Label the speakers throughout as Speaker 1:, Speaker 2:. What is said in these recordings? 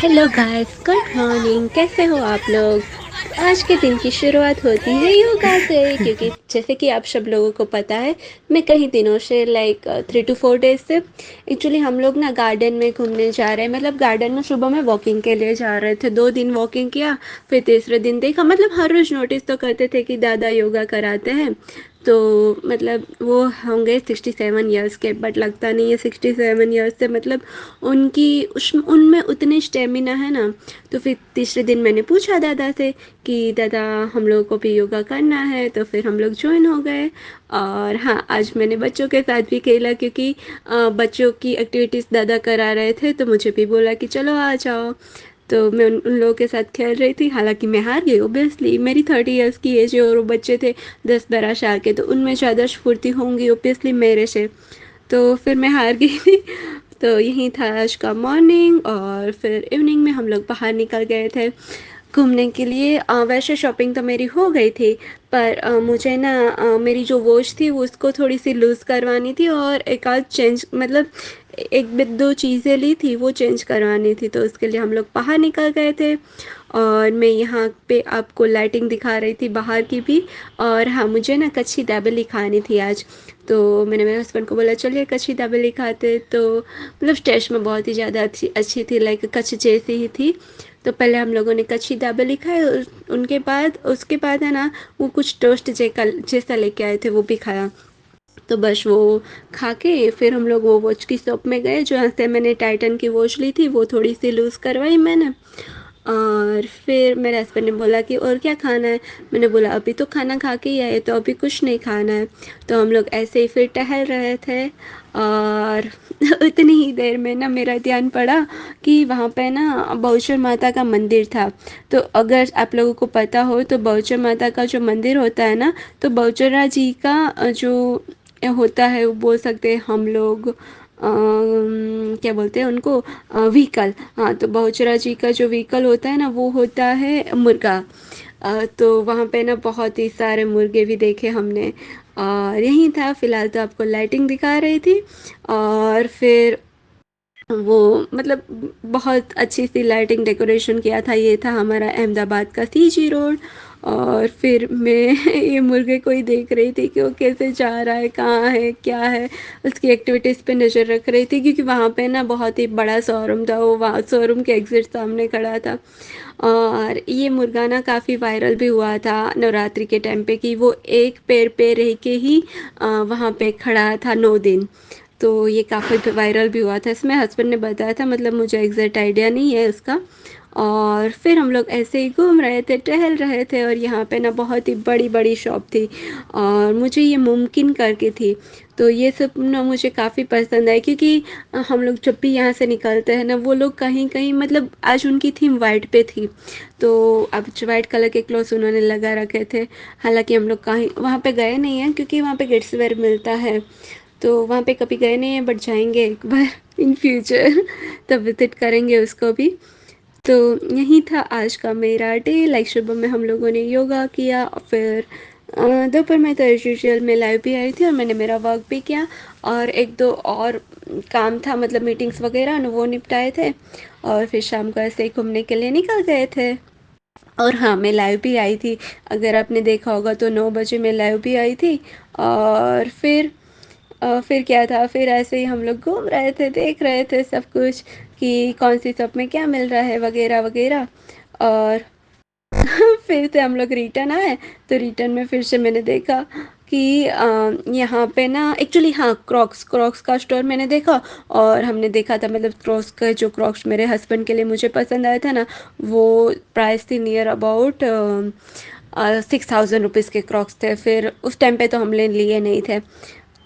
Speaker 1: Hello guys, good morning. कैसे हो आप लोग? तो आज के दिन की शुरुआत होती है योगा से, क्योंकि जैसे कि आप सब लोगों को पता है, मैं कई दिनों से 3 to 4 डेज से एक्चुअली हम लोग ना गार्डन में घूमने जा रहे हैं। मतलब गार्डन में सुबह में वॉकिंग के लिए जा रहे थे। 2 दिन वॉकिंग किया, फिर तीसरे दिन देखा, मतलब हर रोज़ नोटिस तो करते थे कि दादा योगा कराते हैं। तो मतलब वो होंगे 67 ईयर्स के, बट लगता नहीं है 67 ईयर्स से। मतलब उनकी उस उनमें उतनी स्टेमिना है ना। तो फिर तीसरे दिन मैंने पूछा दादा से कि दादा, हम लोगों को भी योगा करना है। तो फिर हम लोग ज्वाइन हो गए। और हाँ, आज मैंने बच्चों के साथ भी खेला, क्योंकि बच्चों की एक्टिविटीज़ दादा करा रहे थे, तो मुझे भी बोला कि चलो आ जाओ। तो मैं उन लोगों के साथ खेल रही थी। हालांकि मैं हार गई ओबियसली, मेरी 30 ईयर्स की एज है और वो बच्चे थे 10-12 साल के, तो उनमें ज़्यादा स्फूर्ति होंगी ओबियसली मेरे से। तो फिर मैं हार गई थी। तो यही था आज का मॉर्निंग। और फिर इवनिंग में हम लोग बाहर निकल गए थे घूमने के लिए। वैसे शॉपिंग तो मेरी हो गई थी, पर मुझे ना मेरी जो वॉच थी वो उसको थोड़ी सी लूज़ करवानी थी, और एक आध चेंज, मतलब एक दो चीज़ें ली थी वो चेंज करवानी थी। तो उसके लिए हम लोग बाहर निकल गए थे। और मैं यहाँ पे आपको लाइटिंग दिखा रही थी बाहर की भी। और हाँ, मुझे ना कच्ची दाबेली खानी थी आज। तो मैंने मेरे हस्बैंड को बोला चलिए कच्ची दाबेली खाते। तो मतलब टेस्ट में बहुत ही ज़्यादा अच्छी अच्छी थी, लाइक कच्ची जैसी ही थी। तो पहले हम लोगों ने कच्ची दाबेली खाई, और उनके बाद उसके बाद है ना, वो कुछ टोस्ट जैसा लेके आए थे, वो भी खाया। तो बस वो खा के फिर हम लोग वो वॉच की शॉप में गए, जहाँ से मैंने टाइटन की वॉच ली थी, वो थोड़ी सी लूज़ करवाई मैंने। और फिर मेरे हस्बैंड ने बोला कि और क्या खाना है। मैंने बोला अभी तो खाना खा के ही आए, तो अभी कुछ नहीं खाना है। तो हम लोग ऐसे ही फिर टहल रहे थे। और उतनी ही देर में ना मेरा ध्यान पड़ा कि वहाँ पे ना बहुचर माता का मंदिर था। तो अगर आप लोगों को पता हो, तो बहुचर माता का जो मंदिर होता है ना, तो बहुचरा जी का जो होता है, वो बोल सकते हैं हम लोग क्या बोलते हैं उनको, व्हीकल। हाँ, तो बहुचरा जी का जो व्हीकल होता है ना, वो होता है मुर्गा। तो वहाँ पे ना बहुत ही सारे मुर्गे भी देखे हमने। और यही था, फ़िलहाल तो आपको लाइटिंग दिखा रही थी। और फिर वो मतलब बहुत अच्छी सी लाइटिंग डेकोरेशन किया था। ये था हमारा अहमदाबाद का सीजी रोड। और फिर मैं ये मुर्गे को ही देख रही थी कि वो कैसे जा रहा है, कहाँ है, क्या है। उसकी एक्टिविटीज़ पे नज़र रख रही थी, क्योंकि वहाँ पे ना बहुत ही बड़ा शोरूम था। वो वहाँ शोरूम के एग्ज़िट सामने खड़ा था। और ये मुर्गा ना काफ़ी वायरल भी हुआ था नवरात्रि के टाइम पे, कि वो एक पैर पे रह के ही वहाँ पे खड़ा था 9 दिन। तो ये काफ़ी वायरल भी हुआ था। इसमें हस्बैंड ने बताया था, मतलब मुझे एग्जैक्ट आइडिया नहीं है उसका। और फिर हम लोग ऐसे ही घूम रहे थे, टहल रहे थे। और यहाँ पे ना बहुत ही बड़ी बड़ी शॉप थी, और मुझे ये मुमकिन करके थी। तो ये सब ना मुझे काफ़ी पसंद है, क्योंकि हम लोग जब भी यहाँ से निकलते हैं ना, वो लोग कहीं कहीं, मतलब आज उनकी थीम वाइट पे थी, तो अब जो वाइट कलर के क्लॉथ्स उन्होंने लगा रखे थे। हालांकि हम लोग कहीं वहाँ पे गए नहीं हैं, क्योंकि वहाँ पे किड्स वेयर मिलता है। तो वहाँ पे कभी गए नहीं हैं, बट जाएंगे एक बार इन फ्यूचर। तब विजिट करेंगे उसको भी। तो यही था आज का मेरा डे। लाइक सुबह में हम लोगों ने योगा किया, और फिर दोपहर में तो एज यूजुअल मैं लाइव भी आई थी, और मैंने मेरा वर्क भी किया। और एक दो और काम था, मतलब मीटिंग्स वगैरह न, वो निपटाए थे। और फिर शाम को ऐसे ही घूमने के लिए निकल गए थे। और हाँ, मैं लाइव भी आई थी। अगर आपने देखा होगा तो 9 बजे मैं लाइव भी आई थी। और फिर क्या था, फिर ऐसे ही हम लोग घूम रहे थे, देख रहे थे सब कुछ, कि कौन सी शॉप में क्या मिल रहा है वगैरह वगैरह। और फिर से हम लोग रिटर्न आए। तो रिटर्न में फिर से मैंने देखा कि यहाँ पे ना एक्चुअली, हाँ, क्रॉक्स क्रॉक्स का स्टोर मैंने देखा। और हमने देखा था, मतलब क्रॉक्स का जो क्रॉक्स मेरे हस्बैंड के लिए मुझे पसंद आया था ना, वो प्राइस थी नियर अबाउट 6,000 रुपीज़ के क्रॉक्स थे। फिर उस टाइम पे तो हमने लिए नहीं थे।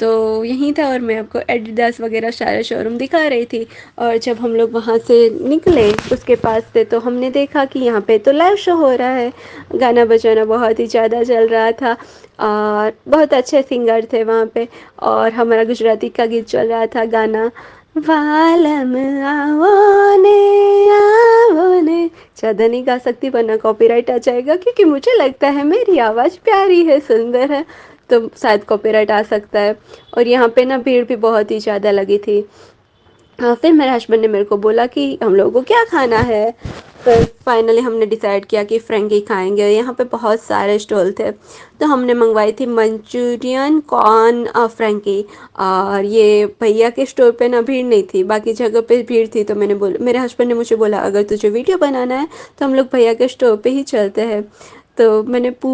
Speaker 1: तो यही था, और मैं आपको एडिडास वगैरह सारे शोरूम दिखा रही थी। और जब हम लोग वहाँ से निकले उसके पास से, तो हमने देखा कि यहाँ पे तो लाइव शो हो रहा है। गाना बजाना बहुत ही ज़्यादा चल रहा था, और बहुत अच्छे सिंगर थे वहाँ पे। और हमारा गुजराती का गीत चल रहा था, गाना वालम आवो ने। ज़्यादा नहीं गा सकती वरना कॉपीराइट आ जाएगा, क्योंकि मुझे लगता है मेरी आवाज़ प्यारी है, सुंदर है, तो शायद कॉपीराइट आ सकता है। और यहाँ पे ना भीड़ भी बहुत ही ज़्यादा लगी थी। फिर मेरे हस्बैंड ने मेरे को बोला कि हम लोगों को क्या खाना है। फिर फाइनली हमने डिसाइड किया कि फ्रेंकी खाएंगे। यहाँ पे बहुत सारे स्टॉल थे, तो हमने मंगवाई थी मंचूरियन कॉर्न फ्रेंकी। और ये भैया के स्टोर पे ना भीड़ नहीं थी, बाकी जगह पे भीड़ थी। तो मैंने बोला, मेरे हस्बैंड ने मुझे बोला, अगर तुझे वीडियो बनाना है तो हम लोग भैया के स्टोर पे ही चलते हैं। तो मैंने